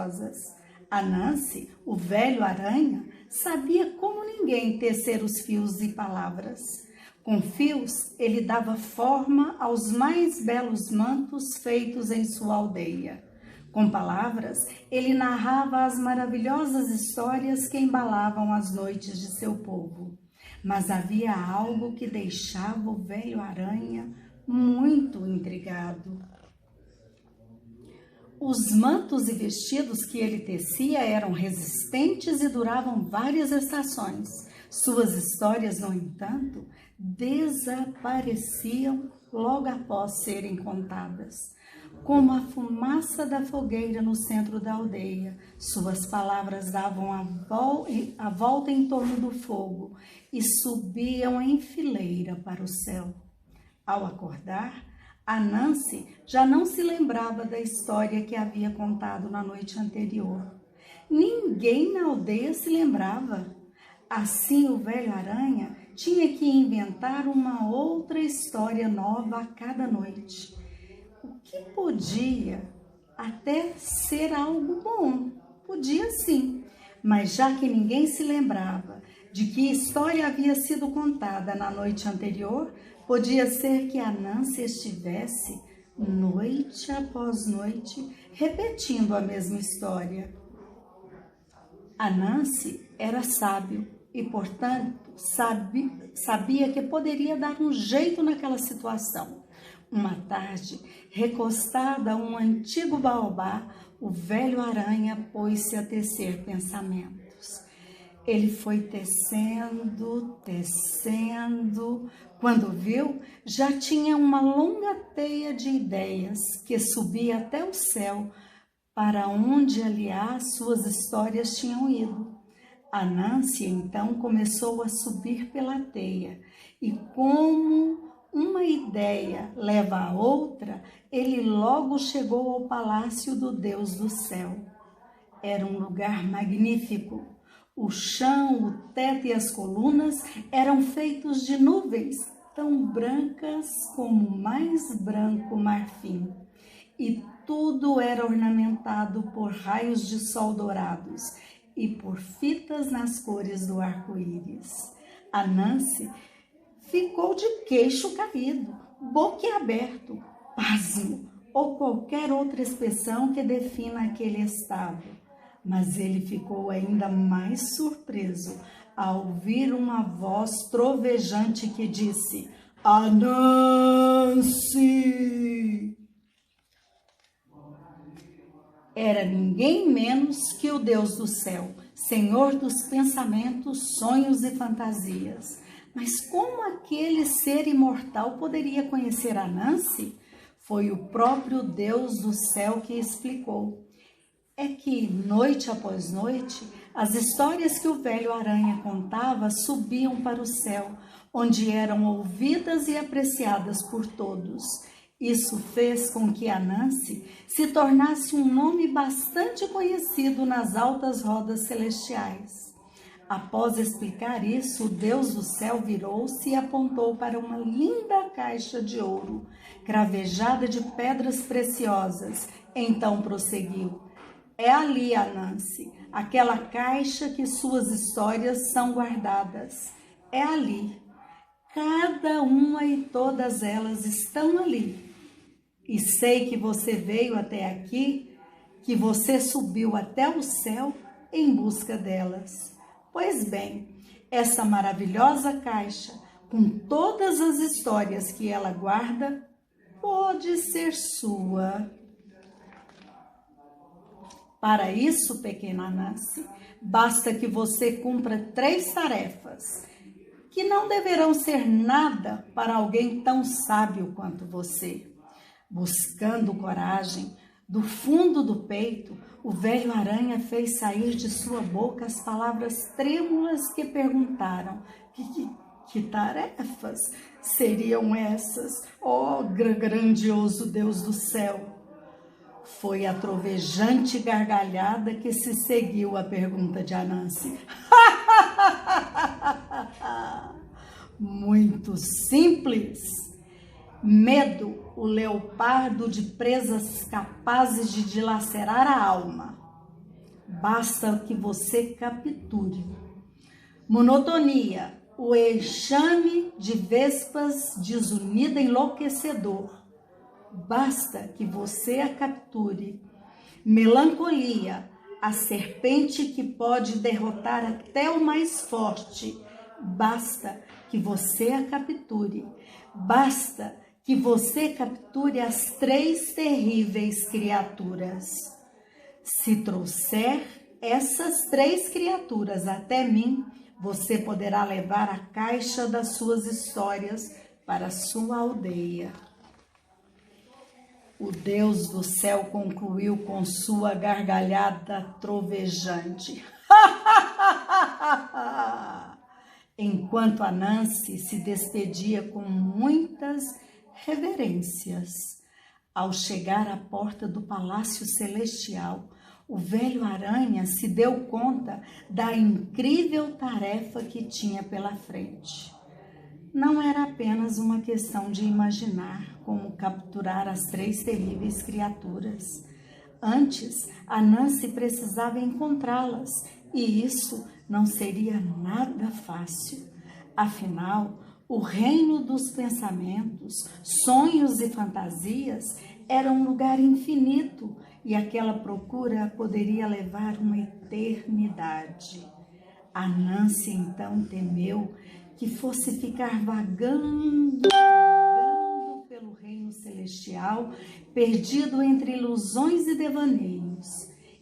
preciosas. Anansi, o velho aranha, sabia como ninguém tecer os fios e palavras. Com fios, ele dava forma aos mais belos mantos feitos em sua aldeia. Com palavras, ele narrava as maravilhosas histórias que embalavam as noites de seu povo. Mas havia algo que deixava o velho aranha muito intrigado. Os mantos e vestidos que ele tecia eram resistentes e duravam várias estações. Suas histórias, no entanto, desapareciam logo após serem contadas. Como a fumaça da fogueira no centro da aldeia, suas palavras davam a volta em torno do fogo e subiam em fileira para o céu. Ao acordar, Anansi já não se lembrava da história que havia contado na noite anterior. Ninguém na aldeia se lembrava. Assim, o velho aranha tinha que inventar uma outra história nova a cada noite. O que podia até ser algo bom, podia sim, mas já que ninguém se lembrava de que história havia sido contada na noite anterior, podia ser que Anansi estivesse, noite após noite, repetindo a mesma história. Anansi era sábio e, portanto, sabia que poderia dar um jeito naquela situação. Uma tarde, recostada a um antigo baobá, o velho aranha pôs-se a tecer pensamentos. Ele foi tecendo. Quando viu, já tinha uma longa teia de ideias que subia até o céu, para onde, aliás, suas histórias tinham ido. Anansi, então, começou a subir pela teia e, como uma ideia leva a outra, ele logo chegou ao palácio do Deus do céu. Era um lugar magnífico. O chão, o teto e as colunas eram feitos de nuvens, tão brancas como o mais branco marfim. E tudo era ornamentado por raios de sol dourados e por fitas nas cores do arco-íris. Anansi ficou de queixo caído, boquiaberto, pasmo ou qualquer outra expressão que defina aquele estado. Mas ele ficou ainda mais surpreso ao ouvir uma voz trovejante que disse: Anansi! Era ninguém menos que o Deus do céu, Senhor dos pensamentos, sonhos e fantasias. Mas como aquele ser imortal poderia conhecer Anansi? Foi o próprio Deus do céu que explicou. É que, noite após noite, as histórias que o velho aranha contava subiam para o céu, onde eram ouvidas e apreciadas por todos. Isso fez com que Anansi se tornasse um nome bastante conhecido nas altas rodas celestiais. Após explicar isso, o Deus do céu virou-se e apontou para uma linda caixa de ouro, cravejada de pedras preciosas. Então prosseguiu: É ali, Anansi, aquela caixa que suas histórias são guardadas. É ali. Cada uma e todas elas estão ali. E sei que você veio até aqui, que você subiu até o céu em busca delas. Pois bem, essa maravilhosa caixa, com todas as histórias que ela guarda, pode ser sua. Para isso, pequena Anansi, basta que você cumpra 3 tarefas, que não deverão ser nada para alguém tão sábio quanto você. Buscando coragem, do fundo do peito, o velho aranha fez sair de sua boca as palavras trêmulas que perguntaram: que tarefas seriam essas, ó grandioso Deus do céu? Foi a trovejante gargalhada que se seguiu à pergunta de Anansi. Muito simples. Medo, o leopardo de presas capazes de dilacerar a alma. basta que você capture. Monotonia, o enxame de vespas desunida enlouquecedor, basta que você a capture. Melancolia, a serpente que pode derrotar até o mais forte, basta que você a capture. Basta que você capture as 3 terríveis criaturas. Se trouxer essas 3 criaturas até mim, você poderá levar a caixa das suas histórias para a sua aldeia. O Deus do céu concluiu com sua gargalhada trovejante. Enquanto a Nancy se despedia com muitas reverências. Ao chegar à porta do Palácio Celestial, o velho aranha se deu conta da incrível tarefa que tinha pela frente. Não era apenas uma questão de imaginar como capturar as 3 terríveis criaturas. Antes, a Nancy precisava encontrá-las, e isso não seria nada fácil. Afinal, o reino dos pensamentos, sonhos e fantasias era um lugar infinito e aquela procura poderia levar uma eternidade. A Nancy então temeu que fosse ficar vagando pelo reino celestial, perdido entre ilusões e devaneios.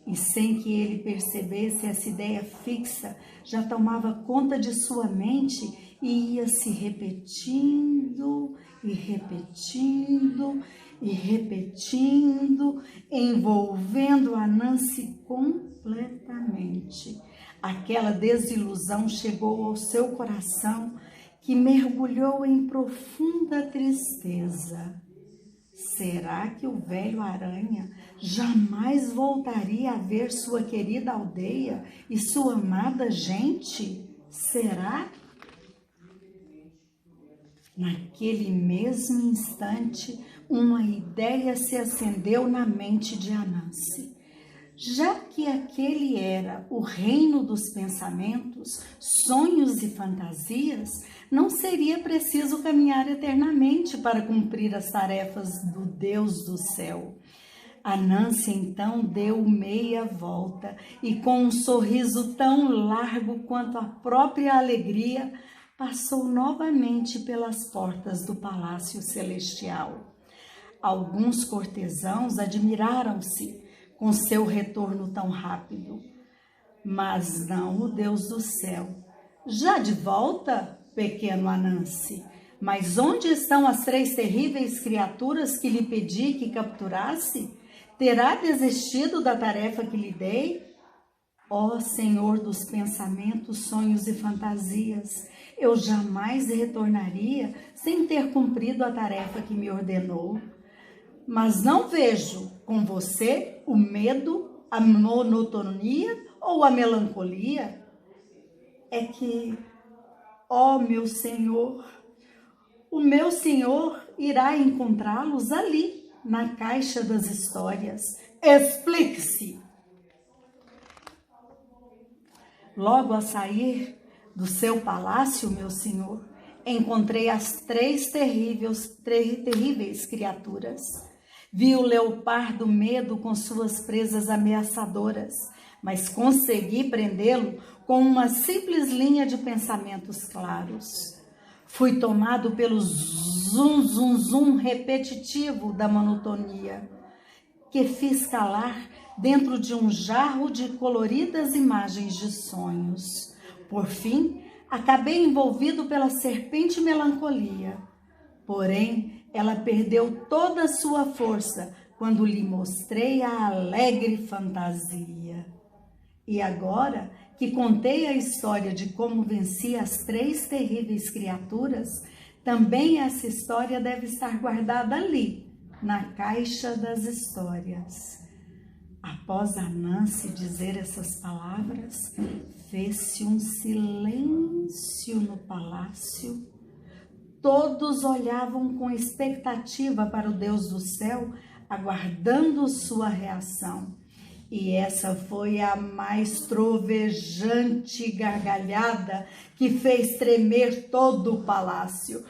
E sem que ele percebesse, essa ideia fixa já tomava conta de sua mente e ia se repetindo e repetindo e repetindo, envolvendo a Nancy completamente. Aquela desilusão chegou ao seu coração, que mergulhou em profunda tristeza. Será que o velho aranha jamais voltaria a ver sua querida aldeia e sua amada gente? Será? Naquele mesmo instante, uma ideia se acendeu na mente de Anansi. Já que aquele era o reino dos pensamentos, sonhos e fantasias, não seria preciso caminhar eternamente para cumprir as tarefas do Deus do céu. Anansi então deu meia volta e, com um sorriso tão largo quanto a própria alegria, passou novamente pelas portas do Palácio Celestial. Alguns cortesãos admiraram-se com seu retorno tão rápido, mas não o Deus do céu. Já de volta, pequeno Anansi? Mas onde estão as 3 terríveis criaturas que lhe pedi que capturasse? Terá desistido da tarefa que lhe dei? Ó Senhor dos pensamentos, sonhos e fantasias, eu jamais retornaria sem ter cumprido a tarefa que me ordenou. Mas não vejo com você o medo, a monotonia ou a melancolia. É que, ó meu Senhor, o meu Senhor irá encontrá-los ali, na caixa das histórias. Explique-se! Logo a sair do seu palácio, meu Senhor, encontrei as 3 terríveis criaturas. Vi o leopardo medo com suas presas ameaçadoras, mas consegui prendê-lo com uma simples linha de pensamentos claros. Fui tomado pelo zum, zum, zum repetitivo da monotonia, que fiz calar dentro de um jarro de coloridas imagens de sonhos. Por fim, acabei envolvido pela serpente melancolia. Porém, ela perdeu toda a sua força quando lhe mostrei a alegre fantasia. E agora que contei a história de como venci as 3 terríveis criaturas, também essa história deve estar guardada ali, na caixa das histórias. Após Anansi dizer essas palavras, fez-se um silêncio no palácio. Todos olhavam com expectativa para o Deus do céu, aguardando sua reação. E essa foi a mais trovejante gargalhada que fez tremer todo o palácio.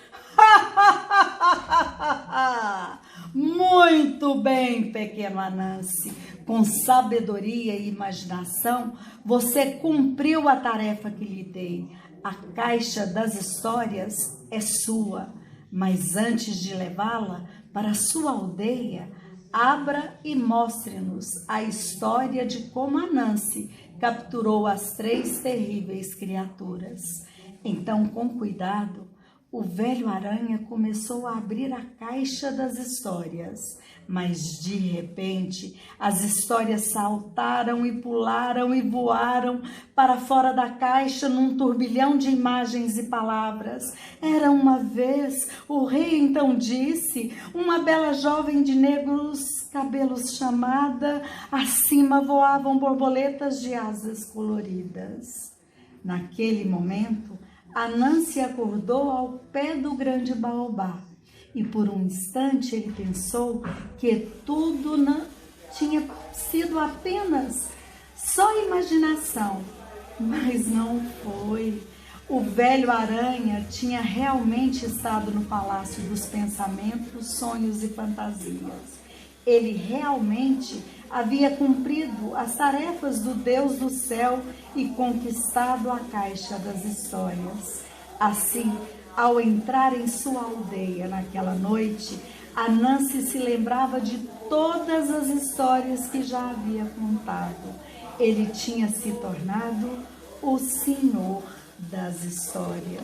Muito bem, pequeno Anansi. Com sabedoria e imaginação, você cumpriu a tarefa que lhe dei. A caixa das histórias é sua, mas antes de levá-la para sua aldeia, abra e mostre-nos a história de como Anansi capturou as 3 terríveis criaturas. Então, com cuidado, o velho aranha começou a abrir a caixa das histórias, mas de repente as histórias saltaram e pularam e voaram para fora da caixa num turbilhão de imagens e palavras. Era uma vez, o rei então disse, uma bela jovem de negros cabelos chamada, acima voavam borboletas de asas coloridas. Naquele momento, Anansi acordou ao pé do grande baobá e por um instante ele pensou que tudo não tinha sido apenas só imaginação, mas não foi. O velho aranha tinha realmente estado no palácio dos pensamentos, sonhos e fantasias. Ele realmente havia cumprido as tarefas do Deus do céu e conquistado a caixa das histórias. Assim, ao entrar em sua aldeia naquela noite, Anansi se lembrava de todas as histórias que já havia contado. Ele tinha se tornado o Senhor das Histórias.